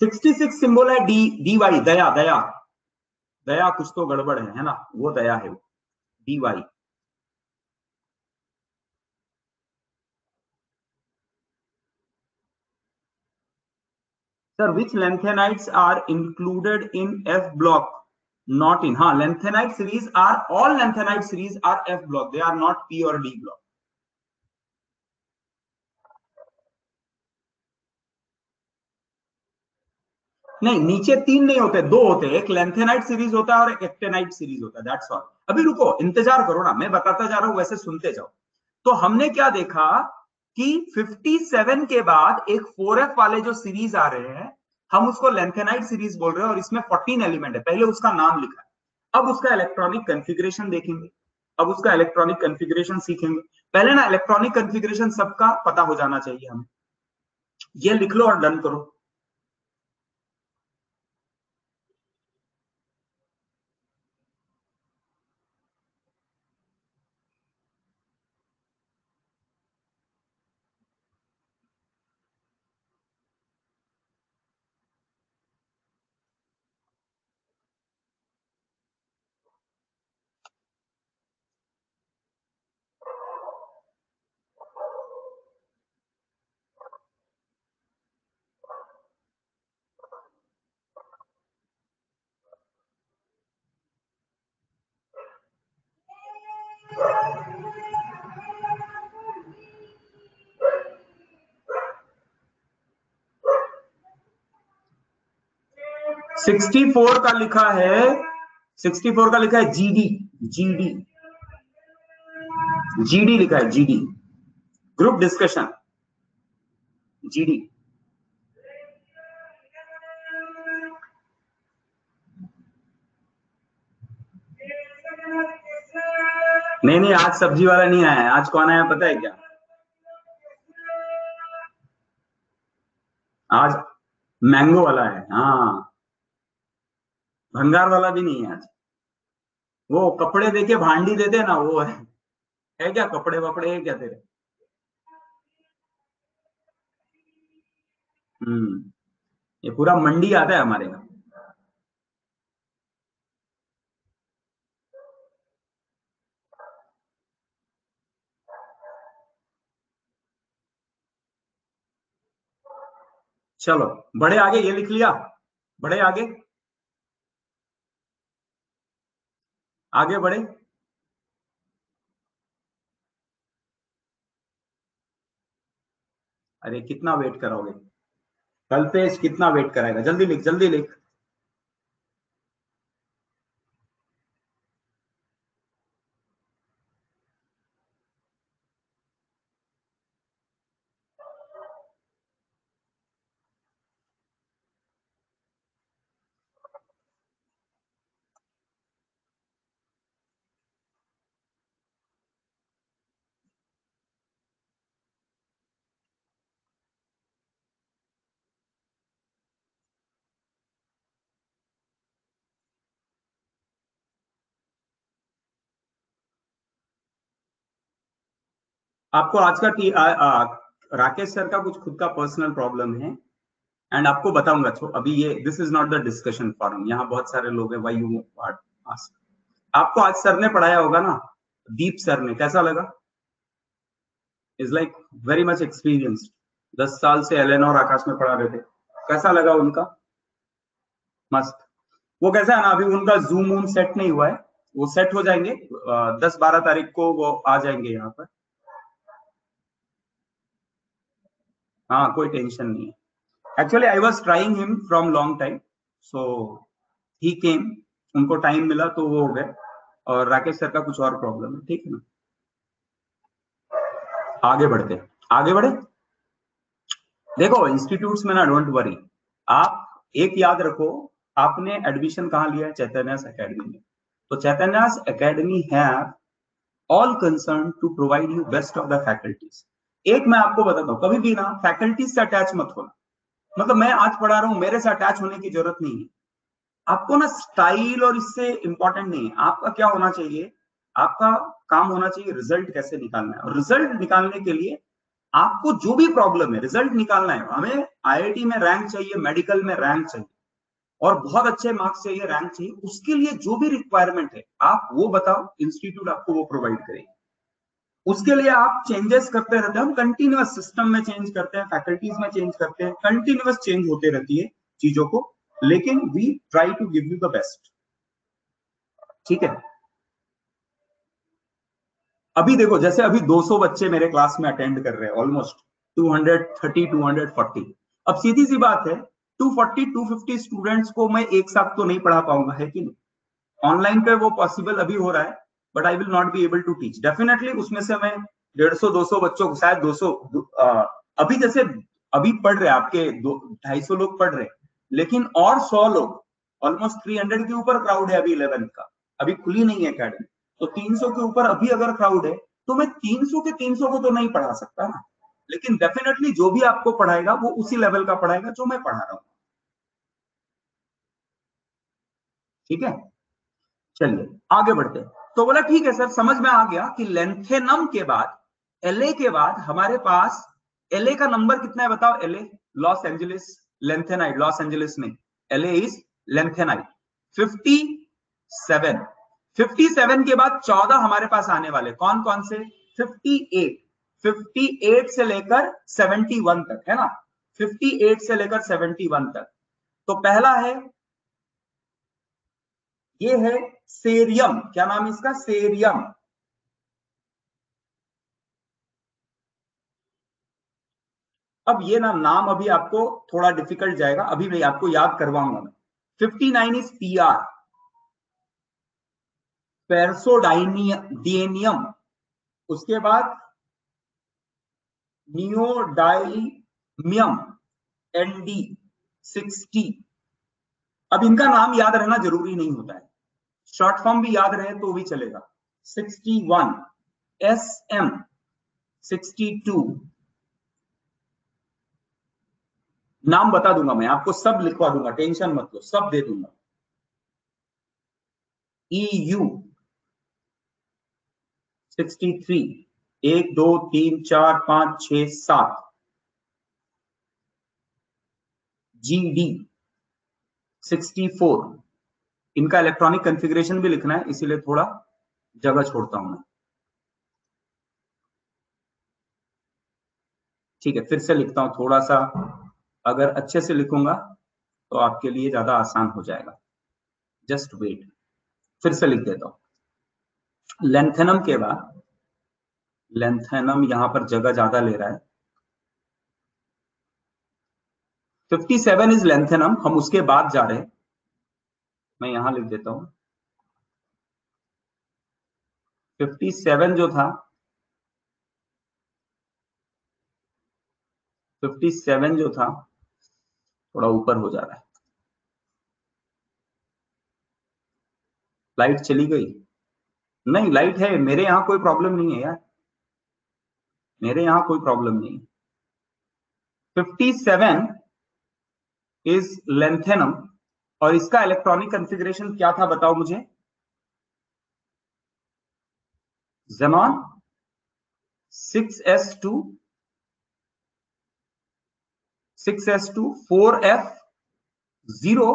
66 सिंबल है डी डी वाई, दया दया दया, कुछ तो गड़बड़ है ना, वो दया है, वो D Y. Sir which lanthanides are included in F block, not in. हाँ, lanthanide series are, all lanthanide series are F block, they are not P और डी ब्लॉक। नहीं, नीचे 3 नहीं होते, 2 होते हैं, एक लेंथेनाइट सीरीज होता है और एक एक्टेनाइट सीरीज होता है, दैट्स ऑल। अभी रुको, इंतजार करो ना, मैं बताता जा रहा हूं, वैसे सुनते जाओ। तो हमने क्या देखा कि 57 के बाद एक 4f वाले जो सीरीज आ रहे हैं, हम उसको लेंथेनाइट सीरीज बोल रहे हैं और इसमें 14 एलिमेंट है। पहले उसका नाम लिखा है, अब उसका इलेक्ट्रॉनिक कॉन्फ़िगरेशन देखेंगे, अब उसका इलेक्ट्रॉनिक कॉन्फ़िगरेशन सीखेंगे। पहले ना इलेक्ट्रॉनिक कॉन्फ़िगरेशन सबका पता हो जाना चाहिए हमें। ये लिख लो और डन करो। सिक्सटी फोर का लिखा है, 64 का लिखा है जीडी, जीडी, जीडी लिखा है, जीडी, ग्रुप डिस्कशन, जीडी। नहीं नहीं, आज सब्जी वाला नहीं आया है, आज कौन आया पता है क्या? आज मैंगो वाला है। हाँ, भंगार वाला भी नहीं है आज। वो कपड़े देके भांडी देते ना, वो है क्या? कपड़े वपड़े है क्या तेरे? हम्म, ये पूरा मंडी आता है हमारे यहाँ। चलो, बड़े आगे, ये लिख लिया, बड़े आगे, आगे बढ़े। अरे कितना वेट कराओगे? कल्पेश कितना वेट कराएगा? जल्दी लिख, जल्दी लिख। आपको आज का राकेश सर का कुछ खुद का पर्सनल प्रॉब्लम है एंड आपको बताऊंगा। तो अभी ये this is not the discussion forum, यहाँ बहुत सारे लोग हैं। Why you ask? आपको आज सर ने पढ़ाया होगा ना, दीप सर ने, कैसा लगा? Is like very much experienced, 10 साल से एलेना और आकाश में पढ़ा रहे थे। कैसा लगा उनका? मस्त। वो कैसा है ना, अभी उनका जूम वूम सेट नहीं हुआ है, वो सेट हो जाएंगे 10-12 तारीख को वो आ जाएंगे यहाँ पर। हाँ, कोई टेंशन नहीं है। Actually I was trying him from long time, so he came, उनको टाइम मिला तो वो हो गए। और राकेश सर का कुछ और प्रॉब्लम है, ठीक है ना। आगे बढ़ते, आगे बढ़े। देखो इंस्टीट्यूट्स में ना, डोंट वरी, आप एक याद रखो, आपने एडमिशन कहाँ लिया है? चैतन्यास एकेडमी में। तो Chaitanya's academy have all concern to provide you best of the faculties. एक मैं आपको बताता हूँ, कभी भी ना फैकल्टीज से अटैच मत होना। मतलब मैं आज पढ़ा रहा हूँ, मेरे से अटैच होने की जरूरत नहीं है आपको ना। स्टाइल और इससे इंपॉर्टेंट नहीं है। आपका क्या होना चाहिए, आपका काम होना चाहिए रिजल्ट कैसे निकालना है। और रिजल्ट निकालने के लिए आपको जो भी प्रॉब्लम है, रिजल्ट निकालना है। हमें आईआईटी में रैंक चाहिए, मेडिकल में रैंक चाहिए, और बहुत अच्छे मार्क्स चाहिए, रैंक चाहिए। उसके लिए जो भी रिक्वायरमेंट है आप वो बताओ, इंस्टीट्यूट आपको वो प्रोवाइड करेगी। उसके लिए आप चेंजेस करते रहते हैं, हम कंटिन्यूअस सिस्टम में चेंज करते हैं, फैकल्टीज में चेंज करते हैं, कंटिन्यूअस चेंज होते रहती है चीजों को, लेकिन we try to give you the best. ठीक है। अभी देखो, जैसे अभी 200 बच्चे मेरे क्लास में अटेंड कर रहे हैं, ऑलमोस्ट 230 240। अब सीधी सी बात है, 240 250 स्टूडेंट्स को मैं एक साथ तो नहीं पढ़ा पाऊंगा, है कि नहीं? ऑनलाइन पे वो पॉसिबल अभी हो रहा है, but I will not be able to teach definitely. उसमें से मैं 150-200 बच्चों को, शायद 200, अभी जैसे अभी पढ़ रहे आपके 250 लोग पढ़ रहे, लेकिन और 100 लोग, ऑलमोस्ट 300 के ऊपर क्राउड है अभी 11th का, अभी खुली नहीं है अकेडमी। तो 300 के ऊपर अभी अगर क्राउड है, तो मैं 300 के 300 को तो नहीं पढ़ा सकता ना, लेकिन डेफिनेटली जो भी आपको पढ़ाएगा वो उसी लेवल का पढ़ाएगा जो मैं पढ़ा रहा हूँ। ठीक है, चलिए आगे बढ़ते हैं। तो बोला ठीक है सर, समझ में आ गया कि लेंथेनम के बाद, एलए के बाद हमारे पास, एलए का नंबर कितना है बताओ? LA, Los Angeles lanthanide, Los Angeles में एलए इज लेंथेनाइट 57। 57 के बाद 14 हमारे पास आने वाले, कौन कौन से? 58, 58 से लेकर 71 तक, है ना। 58 से लेकर 71 तक। तो पहला है, ये है सेरियम। क्या नाम है इसका? सेरियम। अब ये ना नाम अभी आपको थोड़ा डिफिकल्ट जाएगा, अभी मैं आपको याद करवाऊंगा मैं। 59 इज पीआर, पेरसोडाइनियम। उसके बाद नियोडाइमियम, एनडी 60। अब इनका नाम याद रहना जरूरी नहीं होता है, शॉर्ट फॉर्म भी याद रहे तो भी चलेगा। 61 एस एम 62। नाम बता दूंगा मैं आपको, सब लिखवा दूंगा, टेंशन मत लो, सब दे दूंगा। EU 63, 1 2 3 4 5 6 7। GD 64। इनका इलेक्ट्रॉनिक कॉन्फ़िगरेशन भी लिखना है, इसीलिए थोड़ा जगह छोड़ता हूं मैं। ठीक है, फिर से लिखता हूं थोड़ा सा, अगर अच्छे से लिखूंगा तो आपके लिए ज्यादा आसान हो जाएगा। जस्ट वेट, फिर से लिख देता हूं। लेंथेनम के बाद, लेंथेनम यहां पर जगह ज्यादा ले रहा है। 57 इज लेंथेनम, हम उसके बाद जा रहे हैं, मैं यहां लिख देता हूं। 57 जो था, 57 जो था, थोड़ा ऊपर हो जा रहा है। लाइट चली गई? नहीं, लाइट है, मेरे यहां कोई प्रॉब्लम नहीं है यार, मेरे यहां कोई प्रॉब्लम नहीं है। 57 इज लेंथेनम, और इसका इलेक्ट्रॉनिक कॉन्फ़िगरेशन क्या था बताओ मुझे? Xenon 6s2 6s2 4f0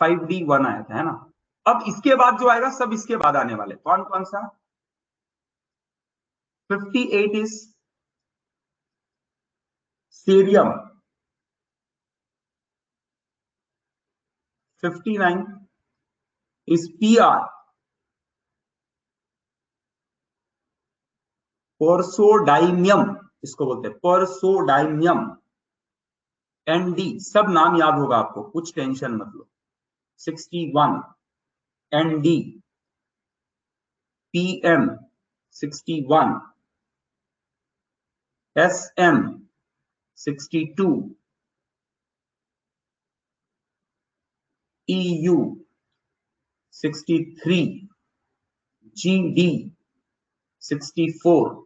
5d1 आया था, है ना। अब इसके बाद जो आएगा सब इसके बाद आने वाले, कौन कौन सा? 58 इज सीरियम, 59 इज PR, परसोडाइनियम इसको बोलते हैं, परसोडाइनियम। ND सब नाम याद होगा आपको, कुछ टेंशन मत लो। 61 ND, PM 61, SM 62, EU 63, GD 64,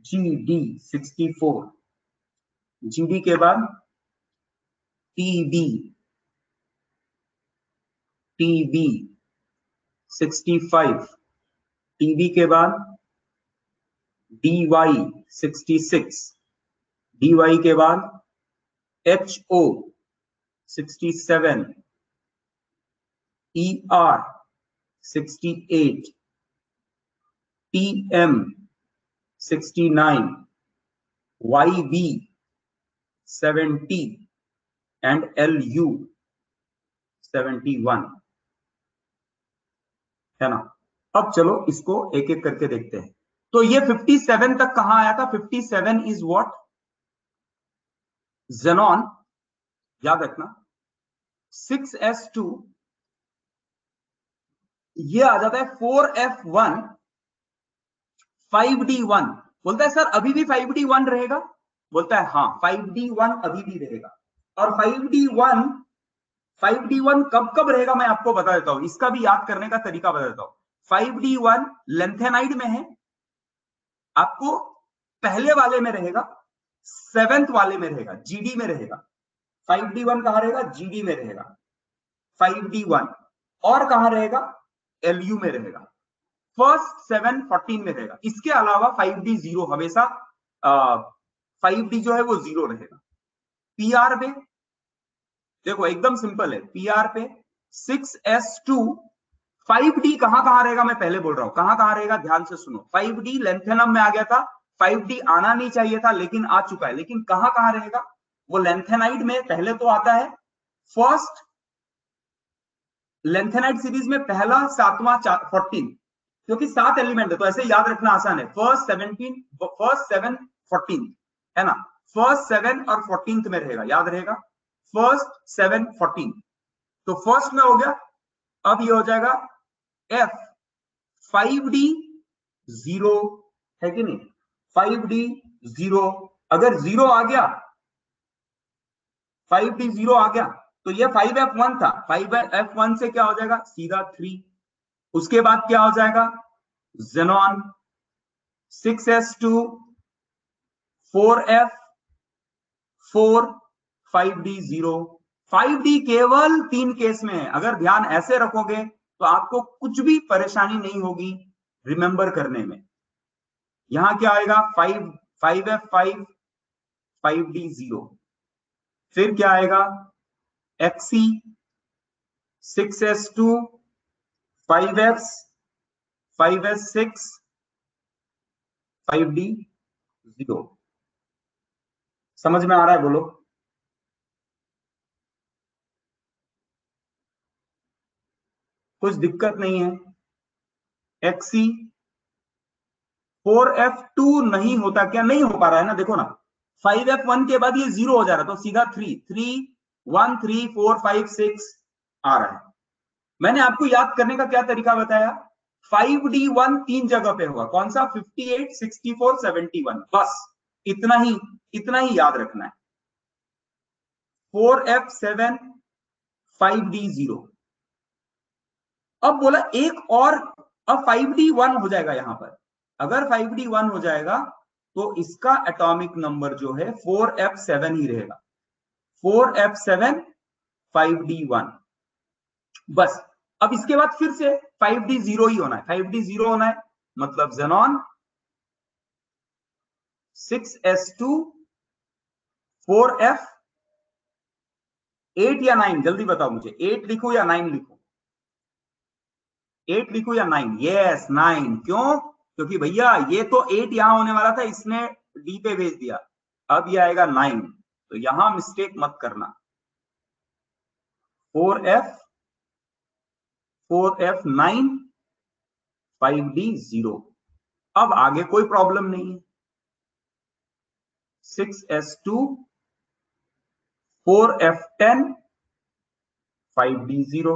GD 64, GD के बाद TB 65, TB के बाद DY 66, DY के बाद HO 67, ER 68, TM 69, YB 70 and LU 71, है ना। अब चलो इसको एक एक करके देखते हैं। तो ये 57 तक कहां आया था? 57 इज व्हाट? ज़ेनॉन, याद रखना। 6s2 ये आ जाता है 4f1 5d1। बोलता है सर अभी भी 5d1 रहेगा? बोलता है हाँ 5d1 अभी भी रहेगा। और 5d1 कब कब रहेगा मैं आपको बता देता हूं, इसका भी याद करने का तरीका बता देता हूं। 5d1 लेंथेनाइड में है, आपको पहले वाले में रहेगा, 7th वाले में रहेगा, GD में रहेगा। 5d1 कहां रहेगा? GD में रहेगा 5d1। और कहां रहेगा? LU में रहेगा। फर्स्ट 7 14 में रहेगा। इसके अलावा 5d 0 हमेशा 5d जो है वो 0 रहेगा। PR पे देखो एकदम सिंपल है, PR पे 6s2 5d कहां कहां रहेगा मैं पहले बोल रहा हूं, कहां कहां रहेगा ध्यान से सुनो। 5d लेंथेनम में आ गया था, 5d आना नहीं चाहिए था लेकिन आ चुका है। लेकिन कहां कहां रहेगा? वो लेंथेनाइड में पहले तो आता है, फर्स्ट लेंथेनाइड सीरीज में पहला 7वां 14, क्योंकि 7 एलिमेंट है तो ऐसे याद रखना आसान है। फर्स्ट 7 14 है ना, फर्स्ट 7 और 14th में रहेगा, याद रहेगा। फर्स्ट 7 14 तो फर्स्ट में हो गया। अब ये हो जाएगा F 5d 0 है कि नहीं? 5d 0, अगर 0 आ गया, 5d 0 आ गया तो ये 5f1 था, 5f1 से क्या हो जाएगा? सीधा 3। उसके बाद क्या हो जाएगा? Xenon 6s2 4f4 5d 0। 5d केवल 3 केस में है, अगर ध्यान ऐसे रखोगे तो आपको कुछ भी परेशानी नहीं होगी रिमेंबर करने में। यहां क्या आएगा? 5f5 5d 0। फिर क्या आएगा? XC 6s2 5f 5s6 5d 0। समझ में आ रहा है? बोलो। कुछ दिक्कत नहीं है? XC 4f2 नहीं होता क्या? नहीं हो पा रहा है ना, देखो ना 5f1 के बाद ये 0 हो जा रहा है तो सीधा 3 3 1 3 4 5 6 आ रहा है। मैंने आपको याद करने का क्या तरीका बताया? 5d1 3 जगह पे होगा, कौन सा? 58 64 71, बस इतना ही याद रखना है। 4f7 5d 0। अब बोला एक और, अब 5d1 हो जाएगा यहां पर। अगर 5d1 हो जाएगा तो इसका एटॉमिक नंबर जो है 4f7 ही रहेगा। 4f7 5d1, बस। अब इसके बाद फिर से 5d 0 ही होना है, 5d 0 होना है, मतलब ज़ेनॉन 6s2 4f 8 या 9, जल्दी बताओ मुझे, 8 लिखूं या 9 लिखूं? 8 लिखूं या 9? यस 9। क्यों? क्योंकि भैया ये तो 8 यहां होने वाला था, इसने डी पे भेज दिया, अब ये आएगा 9, तो यहां मिस्टेक मत करना। 4f 9 5d 0। अब आगे कोई प्रॉब्लम नहीं है। 6s2 4f10 5d 0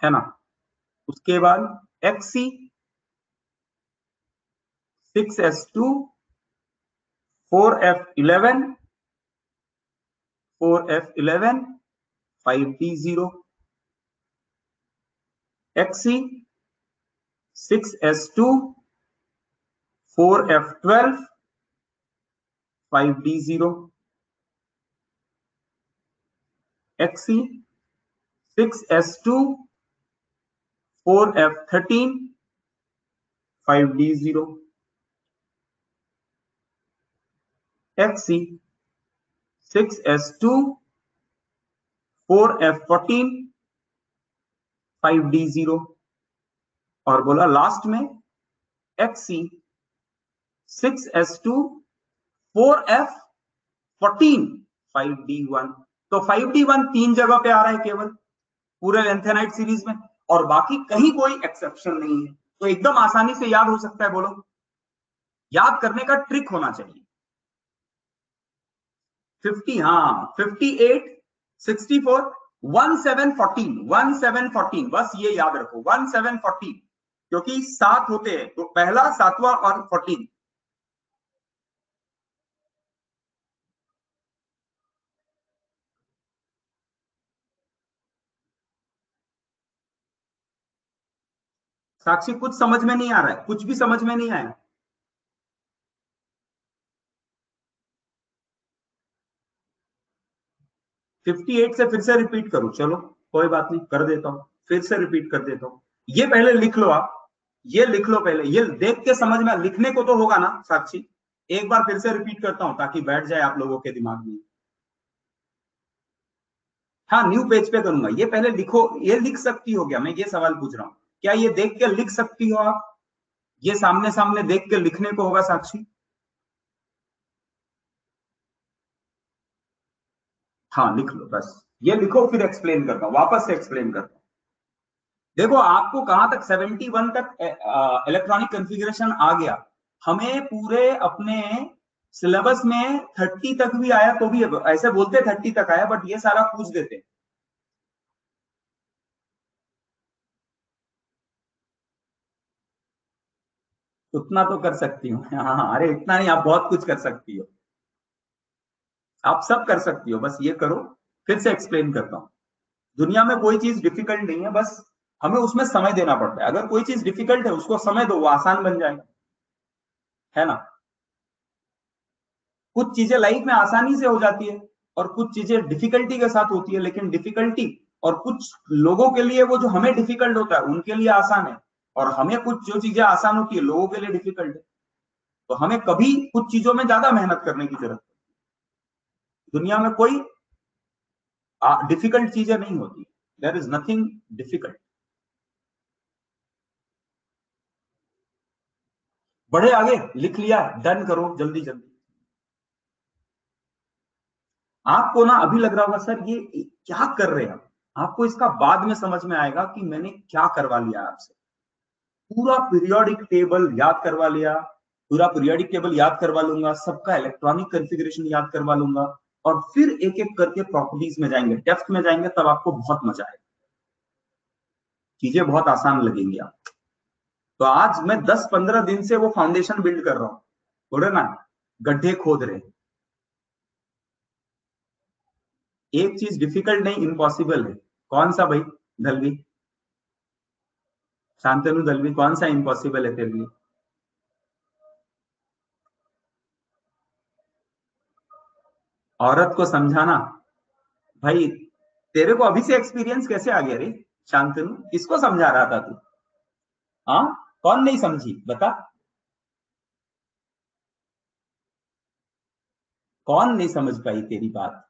है ना। उसके बाद xc 6s2 4f11 5d 0। xc 6s2 4f12 5d 0। xc 6s2 4f13 5d 0। xc 6s2 4f14 5d 0। और बोला लास्ट में xc 6s2 4f14 5d1। तो 5d1 तीन जगह पे आ रहा है केवल पूरे लेंथेनाइट सीरीज में, और बाकी कहीं कोई एक्सेप्शन नहीं है, तो एकदम आसानी से याद हो सकता है। बोलो, याद करने का ट्रिक होना चाहिए। 50, हाँ 58 64 1714 बस ये याद रखो 1714, क्योंकि 7 होते हैं, तो पहला 7वां और 14। साक्षी कुछ समझ में नहीं आ रहा है, कुछ भी समझ में नहीं आया। 58 से फिर से रिपीट करूं? चलो कोई बात नहीं, कर देता हूं, फिर से रिपीट कर देता हूं। ये पहले लिख लो आप, ये लिख लो पहले, ये देख के समझ में, लिखने को तो होगा ना साक्षी। एक बार फिर से रिपीट करता हूं ताकि बैठ जाए आप लोगों के दिमाग में। हाँ न्यू पेज पे करूंगा, ये पहले लिखो। ये लिख सकती हो क्या? मैं ये सवाल पूछ रहा हूँ, क्या ये देख के लिख सकती हो आप? ये सामने सामने देख के लिखने को होगा साक्षी। हाँ लिख लो, बस ये लिखो, फिर एक्सप्लेन करता हूँ, वापस से एक्सप्लेन करता हूँ। देखो आपको कहां तक 71 तक इलेक्ट्रॉनिक कॉन्फ़िगरेशन आ गया। हमें पूरे अपने सिलेबस में 30 तक भी आया तो भी ऐसे बोलते 30 तक आया, बट ये सारा पूछ देते। उतना तो कर सकती हूँ। हाँ हाँ, अरे इतना नहीं, आप बहुत कुछ कर सकती हो, आप सब कर सकती हो, बस ये करो। फिर से एक्सप्लेन करता हूँ। दुनिया में कोई चीज डिफिकल्ट नहीं है, बस हमें उसमें समय देना पड़ता है। अगर कोई चीज डिफिकल्ट है उसको समय दो, वो आसान बन जाएगा, है ना। कुछ चीजें लाइफ में आसानी से हो जाती है और कुछ चीजें डिफिकल्टी के साथ होती है, लेकिन डिफिकल्टी और कुछ लोगों के लिए वो जो हमें डिफिकल्ट होता है उनके लिए आसान है, और हमें कुछ जो चीजें आसान होती है लोगों के लिए डिफिकल्ट है। तो हमें कभी कुछ चीजों में ज्यादा मेहनत करने की जरूरत है। दुनिया में कोई डिफिकल्ट चीजें नहीं होती, देयर इज नथिंग डिफिकल्ट। बढ़े आगे, लिख लिया, डन करो जल्दी जल्दी। आपको ना अभी लग रहा होगा सर ये क्या कर रहे हैं हम, आपको इसका बाद में समझ में आएगा कि मैंने क्या करवा लिया आपसे। पूरा पीरियोडिक टेबल याद करवा लिया, पूरा पीरियोडिक टेबल याद करवा लूंगा, सबका इलेक्ट्रॉनिक कॉन्फ़िगरेशन याद करवा लूंगा, और फिर एक एक करके प्रॉपर्टीज में जाएंगे, डेप्थ में जाएंगे, तब आपको बहुत मजा आएगा, चीजें बहुत आसान लगेंगी आप। तो आज मैं 10-15 दिन से वो फाउंडेशन बिल्ड कर रहा हूँ, बोल रहे ना, गड्ढे खोद रहे। एक चीज डिफिकल्ट नहीं, इम्पॉसिबल है। कौन सा भाई? दलवी, शांतनु दलवी, कौन सा इम्पॉसिबल है तेरे लिए? औरत को समझाना? भाई तेरे को अभी से एक्सपीरियंस कैसे आ गया रे शांतनु? किसको समझा रहा था तू? हाँ, कौन नहीं समझी बता। कौन नहीं समझ पाई तेरी बात?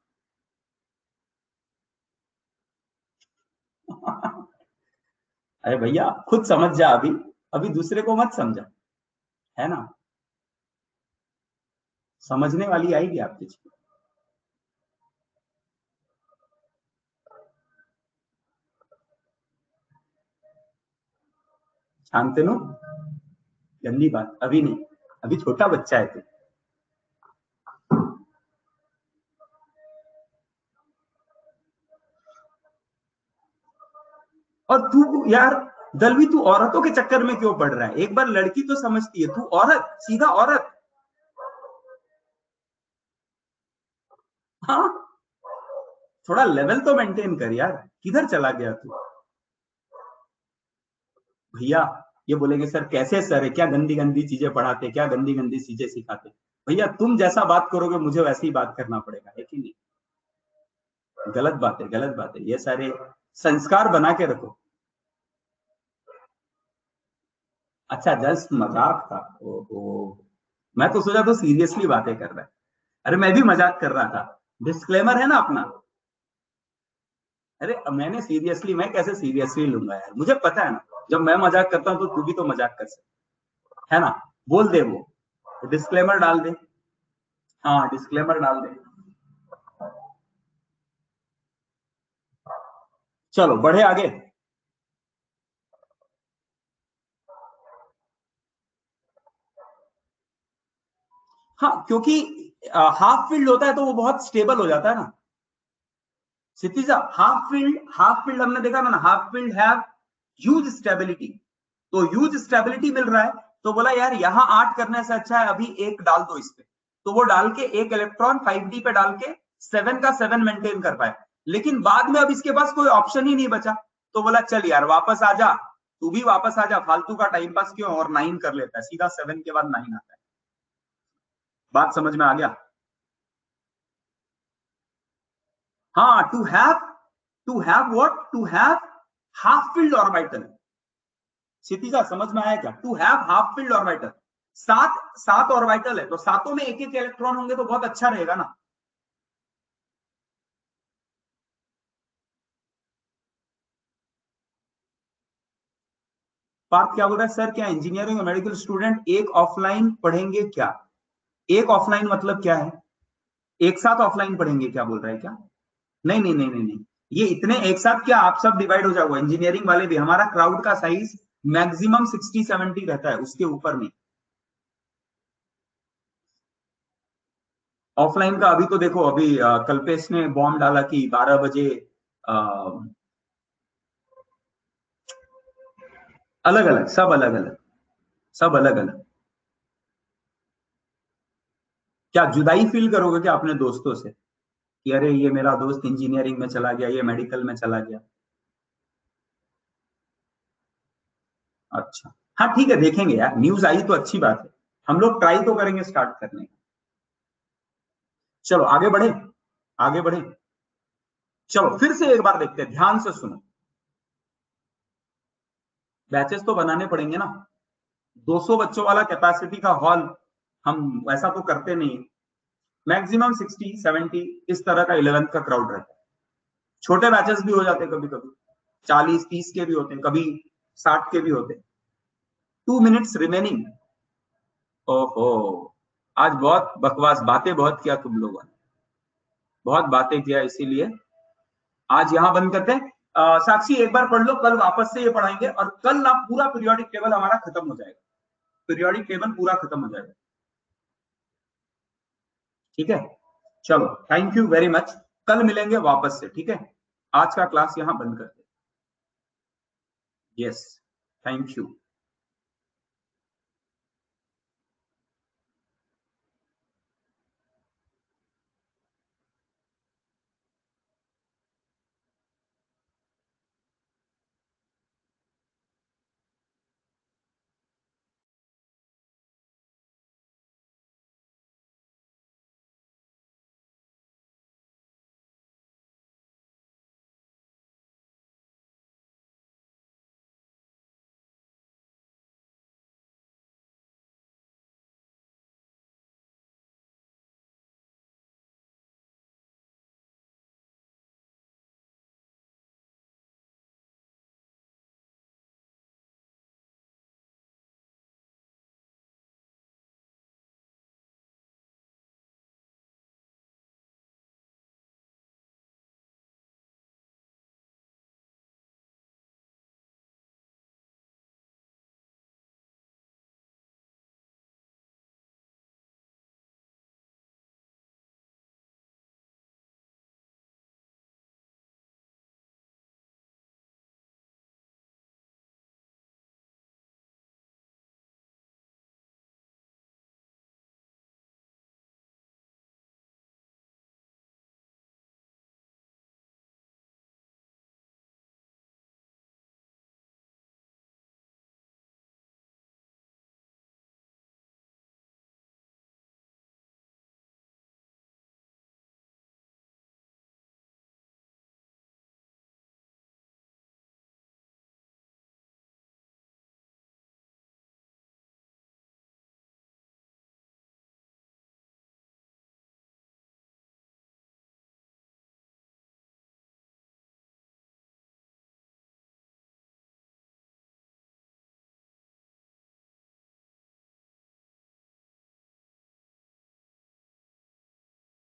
अरे भैया खुद समझ जा, अभी अभी दूसरे को मत समझा, है ना? समझने वाली आएगी आपकी चीज। शांतनु, गंदी बात अभी नहीं, अभी छोटा बच्चा है तू। और तू यार दलवी, तू औरतों के चक्कर में क्यों पड़ रहा है? एक बार लड़की तो समझती है, तू औरत, सीधा औरत। हाँ, थोड़ा लेवल तो मेंटेन कर यार, किधर चला गया तू? भैया ये बोलेंगे सर कैसे सर है, क्या गंदी गंदी चीजें पढ़ाते, क्या गंदी गंदी चीजें सिखाते। भैया तुम जैसा बात करोगे मुझे वैसे ही बात करना पड़ेगा, है कि नहीं? गलत बात है, गलत बात है, ये सारे संस्कार बना के रखो। अच्छा जस्ट मजाक था, ओहो, मैं तो सोचा तो सीरियसली बातें कर रहा है। अरे मैं भी मजाक कर रहा था, डिस्क्लेमर है ना अपना। अरे मैंने सीरियसली, मैं कैसे सीरियसली लूंगा यार, मुझे पता है ना जब मैं मजाक करता हूं तो तू भी तो मजाक कर सकता है ना। बोल दे वो डिस्क्लेमर डाल दे। हाँ डिस्क्लेमर डाल दे। चलो बढ़े आगे। हाँ क्योंकि हाफ फील्ड होता है तो वो बहुत स्टेबल हो जाता है ना। क्षितिजा, हाफ फील्ड हमने देखा ना, half field have huge stability. तो ह्यूज स्टेबिलिटी मिल रहा है, तो बोला यार यहाँ 8 करने से अच्छा है अभी एक डाल दो इस पे। तो वो डाल के एक इलेक्ट्रॉन 5d पे डाल के 7 का 7 मेंटेन कर पाए। लेकिन बाद में अब इसके पास कोई ऑप्शन ही नहीं बचा, तो बोला चल यार वापस आ जा, तू भी वापस आ जा, फालतू का टाइम पास क्यों, और 9 कर लेता है, सीधा 7 के बाद 9 आता है। बात समझ में आ गया? हाँ, to have what, to have half filled orbital. क्षितिजा समझ में आया क्या? To have half filled orbital, सात सात ऑर्बिटल है तो सातों में एक एक इलेक्ट्रॉन होंगे तो बहुत अच्छा रहेगा ना। पार्थ क्या बोल रहा है, सर क्या इंजीनियरिंग और मेडिकल स्टूडेंट एक ऑफलाइन पढ़ेंगे क्या? एक ऑफलाइन मतलब क्या है? एक साथ ऑफलाइन पढ़ेंगे क्या बोल रहा है क्या? नहीं नहीं नहीं नहीं नहीं, ये इतने एक साथ क्या, आप सब डिवाइड हो जाओगे, इंजीनियरिंग वाले भी। हमारा क्राउड का साइज मैक्सिमम 60-70 रहता है, उसके ऊपर नहीं। ऑफलाइन का अभी तो देखो, अभी कल्पेश ने बॉम्ब डाला कि 12 बजे अलग अलग, सब अलग अलग, सब अलग अलग। क्या जुदाई फील करोगे क्या अपने दोस्तों से कि अरे ये मेरा दोस्त इंजीनियरिंग में चला गया, ये मेडिकल में चला गया? अच्छा, हाँ ठीक है, देखेंगे यार, न्यूज आई तो अच्छी बात है, हम लोग ट्राई तो करेंगे स्टार्ट करने का। चलो आगे बढ़े, आगे बढ़े। चलो फिर से एक बार देखते हैं, ध्यान से सुनो। बैचेस तो बनाने पड़ेंगे ना, 200 बच्चों वाला कैपेसिटी का हॉल, हम वैसा तो करते नहीं। मैक्सिमम 60-70 इस तरह का 11th का क्राउड रहता है। छोटे बैचेस भी हो जाते हैं कभी कभी, 40-30 के भी होते हैं, कभी 60 के भी होते हैं। 2 मिनट्स रिमेनिंग। ओहो, आज बहुत बकवास बातें बहुत किया तुम लोगों ने, बहुत बातें किया, इसीलिए आज यहां बंद करते हैं। साक्षी एक बार पढ़ लो, कल वापस से ये पढ़ाएंगे, और कल ना पूरा पीरियोडिक टेबल हमारा खत्म हो जाएगा, पीरियोडिक टेबल पूरा खत्म हो जाएगा। ठीक है, चलो थैंक यू वेरी मच, कल मिलेंगे वापस से, ठीक है? आज का क्लास यहां बंद करते हैं। Yes, thank you.